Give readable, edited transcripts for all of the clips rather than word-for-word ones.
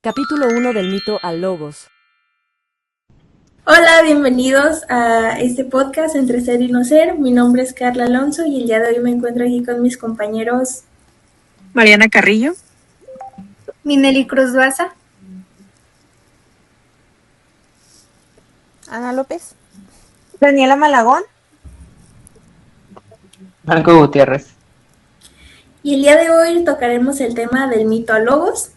Capítulo 1 del mito al logos. Hola, bienvenidos a este podcast Entre Ser y No Ser. Mi nombre es Carla Alonso y el día de hoy me encuentro aquí con mis compañeros Mariana Carrillo, Mineli Cruz Duaza, Ana López, Daniela Malagón. Marco Gutiérrez. y el día de hoy tocaremos el tema del mito al logos.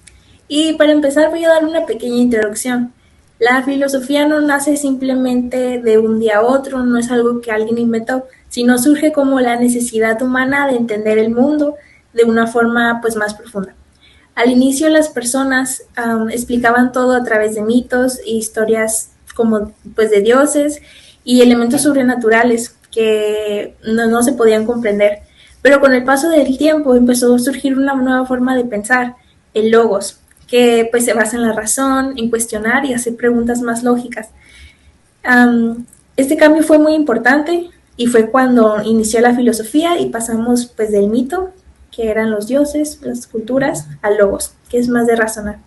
Y para empezar voy a dar una pequeña introducción. La filosofía no nace simplemente de un día a otro, no es algo que alguien inventó, sino surge como la necesidad humana de entender el mundo de una forma pues más profunda. Al inicio las personas explicaban todo a través de mitos e historias como pues de dioses y elementos sobrenaturales que no se podían comprender. Pero con el paso del tiempo empezó a surgir una nueva forma de pensar, el logos, que pues se basa en la razón, en cuestionar y hacer preguntas más lógicas. Este cambio fue muy importante y fue cuando inició la filosofía y pasamos pues del mito, que eran los dioses, las culturas, al logos, que es más de razonar.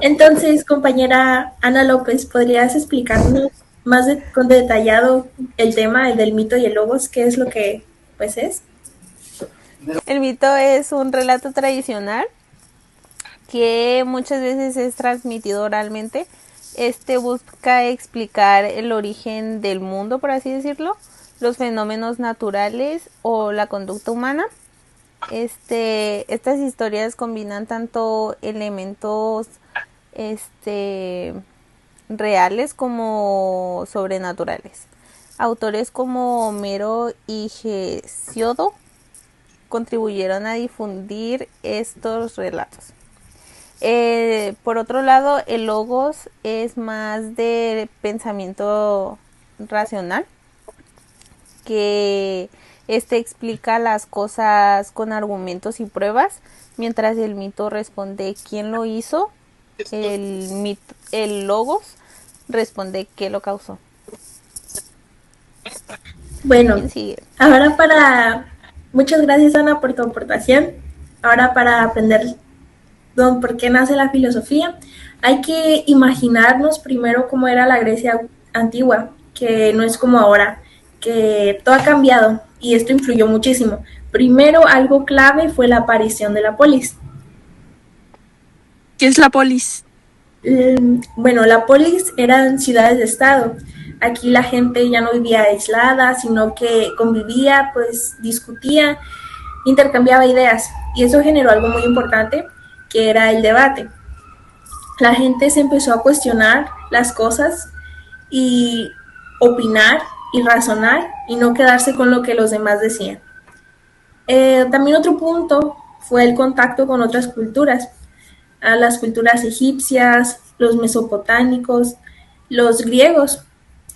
Entonces, compañera Ana López, ¿podrías explicarnos más con detallado el tema del mito y el logos? ¿Qué es lo que pues es? el mito es un relato tradicional que muchas veces es transmitido oralmente. Busca explicar el origen del mundo, por así decirlo, los fenómenos naturales o la conducta humana. Estas historias combinan tanto elementos reales como sobrenaturales. Autores como Homero y Hesíodo contribuyeron a difundir estos relatos. Por otro lado, el logos es más de pensamiento racional, que explica las cosas con argumentos y pruebas, mientras el mito responde quién lo hizo, el logos responde qué lo causó. Bueno, muchas gracias Ana por tu aportación. Ahora para aprender por qué nace la filosofía, hay que imaginarnos primero cómo era la Grecia antigua, que no es como ahora, que todo ha cambiado y esto influyó muchísimo. Primero, algo clave fue la aparición de la polis. ¿Qué es la polis? Bueno, la polis eran ciudades de estado. Aquí la gente ya no vivía aislada, sino que convivía, pues discutía, intercambiaba ideas. Y eso generó algo muy importante, que era el debate. La gente se empezó a cuestionar las cosas y opinar y razonar y no quedarse con lo que los demás decían. También otro punto fue el contacto con otras culturas, a las culturas egipcias, los mesopotámicos, los griegos.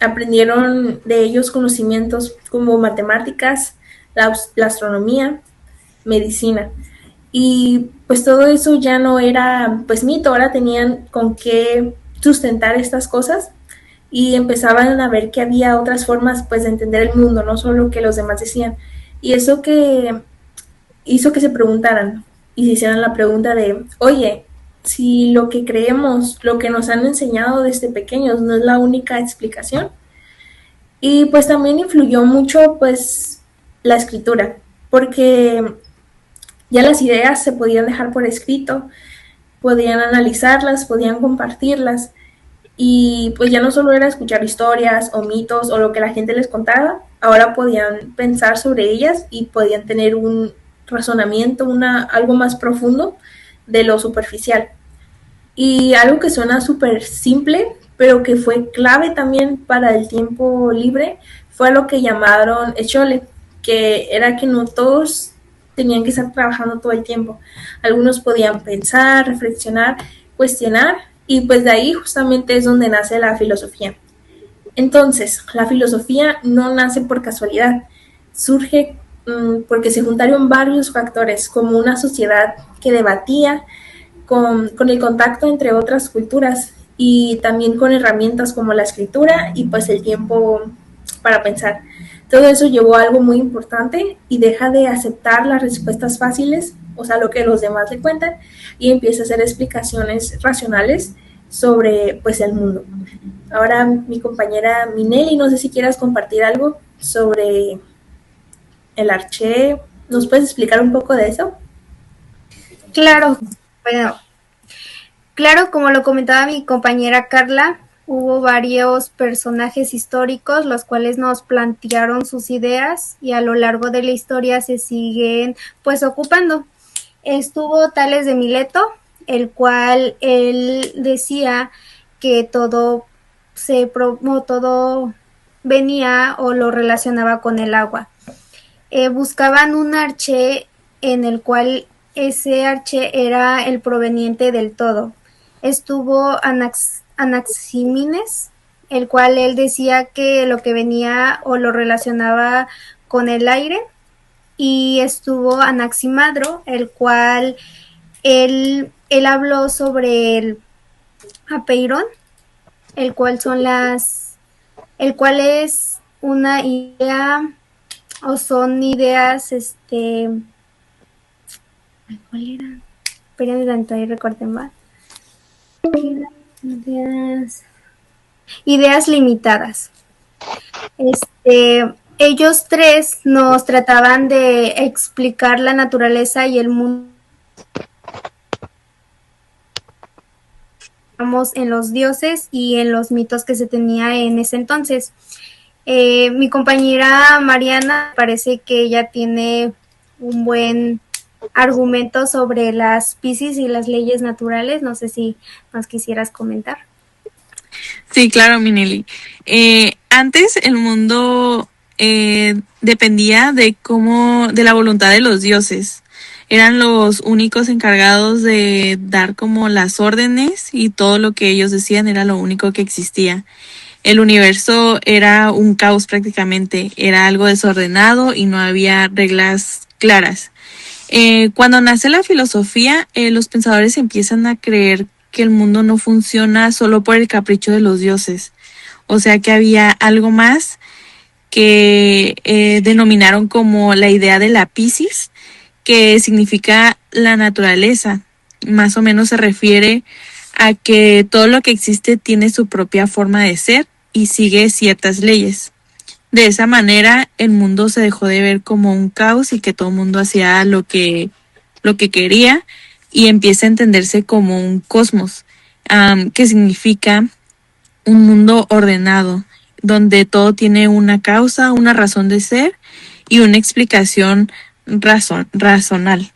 Aprendieron de ellos conocimientos como matemáticas, la astronomía, medicina. Y pues todo eso ya no era pues mito, ahora tenían con qué sustentar estas cosas y empezaban a ver que había otras formas pues de entender el mundo, no solo lo que los demás decían. Y eso que hizo que se preguntaran y se hicieran la pregunta de, oye, si lo que creemos, lo que nos han enseñado desde pequeños no es la única explicación. Y pues también influyó mucho pues la escritura, porque ya las ideas se podían dejar por escrito, podían analizarlas, podían compartirlas y pues ya no solo era escuchar historias o mitos o lo que la gente les contaba, ahora podían pensar sobre ellas y podían tener un razonamiento, algo más profundo de lo superficial. Y algo que suena súper simple, pero que fue clave también para el tiempo libre, fue lo que llamaron echole, que era que no todos tenían que estar trabajando todo el tiempo. Algunos podían pensar, reflexionar, cuestionar, y pues de ahí justamente es donde nace la filosofía. Entonces, la filosofía no nace por casualidad, surge porque se juntaron varios factores, como una sociedad que debatía, con el contacto entre otras culturas y también con herramientas como la escritura y pues el tiempo para pensar. Todo eso llevó a algo muy importante y deja de aceptar las respuestas fáciles o sea, lo que los demás le cuentan, y empieza a hacer explicaciones racionales sobre pues el mundo. Ahora mi compañera Minelli, no sé si quieras compartir algo sobre el arché. ¿Nos puedes explicar un poco de eso? Claro, bueno, claro, como lo comentaba mi compañera Carla, hubo varios personajes históricos los cuales nos plantearon sus ideas y a lo largo de la historia se siguen pues ocupando. Estuvo Tales de Mileto, el cual él decía que todo venía o lo relacionaba con el agua. Buscaban un arché en el cual ese arché era el proveniente del todo. Estuvo Anaximines, el cual él decía que lo que venía o lo relacionaba con el aire, y estuvo Anaximadro, el cual él habló sobre el apeirón, el cual es una idea o son ideas, ¿cuál era? Espérenme tanto, ahí recorten más. Ideas limitadas. Ellos tres nos trataban de explicar la naturaleza y el mundo en los dioses y en los mitos que se tenía en ese entonces. Mi compañera Mariana parece que ella tiene un buen argumento sobre las Piscis y las leyes naturales. No sé si nos quisieras comentar. Sí, claro, Minelli. Antes el mundo dependía de la voluntad de los dioses. Eran los únicos encargados de dar como las órdenes y todo lo que ellos decían era lo único que existía. El universo era un caos prácticamente, era algo desordenado y no había reglas claras. Cuando nace la filosofía, los pensadores empiezan a creer que el mundo no funciona solo por el capricho de los dioses. O sea que había algo más que denominaron como la idea de la Piscis, que significa la naturaleza. Más o menos se refiere a que todo lo que existe tiene su propia forma de ser y sigue ciertas leyes. De esa manera, el mundo se dejó de ver como un caos y que todo el mundo hacía lo que quería, y empieza a entenderse como un cosmos, que significa un mundo ordenado, donde todo tiene una causa, una razón de ser y una explicación racional.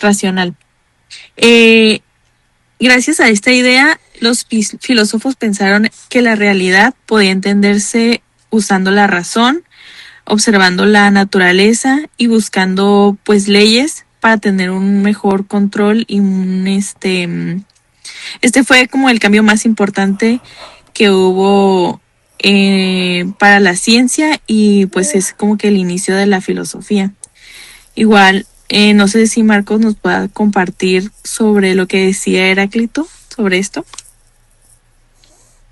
Gracias a esta idea, los filósofos pensaron que la realidad podía entenderse usando la razón, observando la naturaleza y buscando pues leyes para tener un mejor control y este fue como el cambio más importante que hubo para la ciencia, y pues es como que el inicio de la filosofía. Igual, no sé si Marcos nos pueda compartir sobre lo que decía Heráclito sobre esto.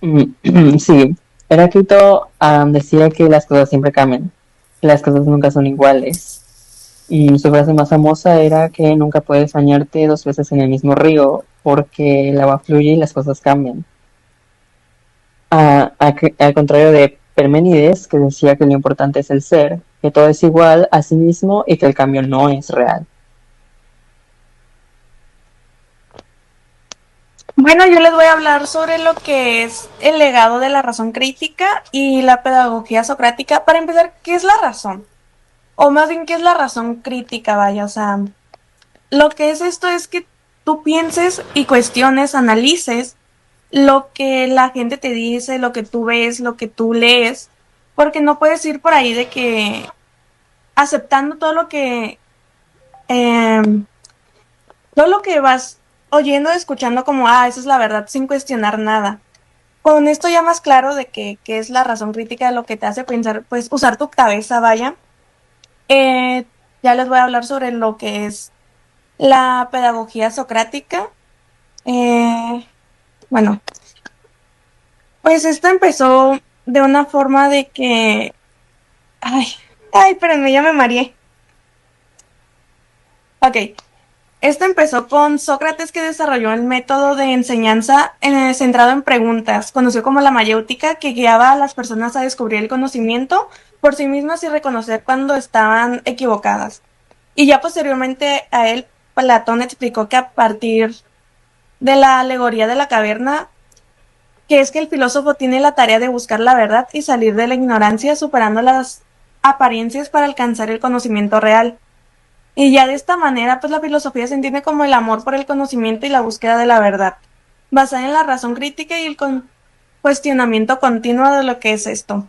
Sí, Heráclito decía que las cosas siempre cambian, que las cosas nunca son iguales. Su frase más famosa era que nunca puedes bañarte 2 veces en el mismo río porque el agua fluye y las cosas cambian. Al contrario de Parménides, que decía que lo importante es el ser, que todo es igual a sí mismo y que el cambio no es real. Bueno, yo les voy a hablar sobre lo que es el legado de la razón crítica y la pedagogía socrática. Para empezar, ¿qué es la razón? O más bien, ¿qué es la razón crítica? Vaya, o sea, lo que es esto es que tú pienses y cuestiones, analices lo que la gente te dice, lo que tú ves, lo que tú lees, porque no puedes ir por ahí de que aceptando todo lo que vas oyendo, escuchando como, esa es la verdad, sin cuestionar nada. Con esto ya más claro de que es la razón crítica de lo que te hace pensar, pues usar tu cabeza, vaya. Ya les voy a hablar sobre lo que es la pedagogía socrática. Bueno, pues esto empezó de una forma de que... Ay, espérenme, ya me mareé. Ok. Esto empezó con Sócrates, que desarrolló el método de enseñanza centrado en preguntas, conocido como la mayéutica, que guiaba a las personas a descubrir el conocimiento por sí mismas y reconocer cuando estaban equivocadas. Y ya posteriormente a él, Platón explicó que a partir de la alegoría de la caverna, que es que el filósofo tiene la tarea de buscar la verdad y salir de la ignorancia, superando las apariencias para alcanzar el conocimiento real. Y ya de esta manera, pues la filosofía se entiende como el amor por el conocimiento y la búsqueda de la verdad, basada en la razón crítica y el cuestionamiento continuo de lo que es esto.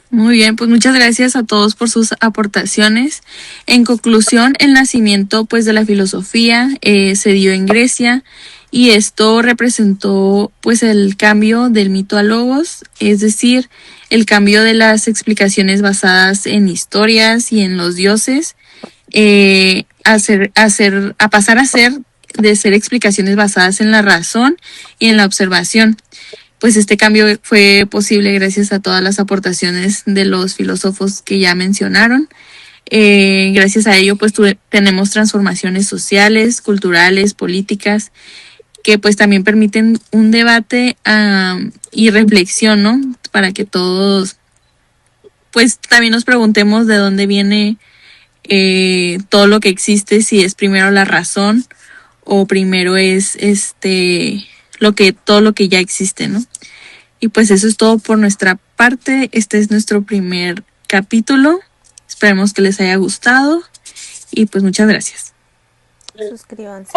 Muy bien, pues muchas gracias a todos por sus aportaciones. En conclusión, el nacimiento pues de la filosofía se dio en Grecia y esto representó pues el cambio del mito a logos, es decir, el cambio de las explicaciones basadas en historias y en los dioses, a pasar a ser de ser explicaciones basadas en la razón y en la observación. Pues este cambio fue posible gracias a todas las aportaciones de los filósofos que ya mencionaron. Gracias a ello, pues tenemos transformaciones sociales, culturales, políticas, que pues también permiten un debate y reflexión, ¿no? Para que todos, pues también nos preguntemos de dónde viene todo lo que existe, si es primero la razón o primero es todo lo que ya existe, ¿no? Y pues eso es todo por nuestra parte. Este es nuestro primer capítulo. Esperemos que les haya gustado y pues muchas gracias. Suscríbanse.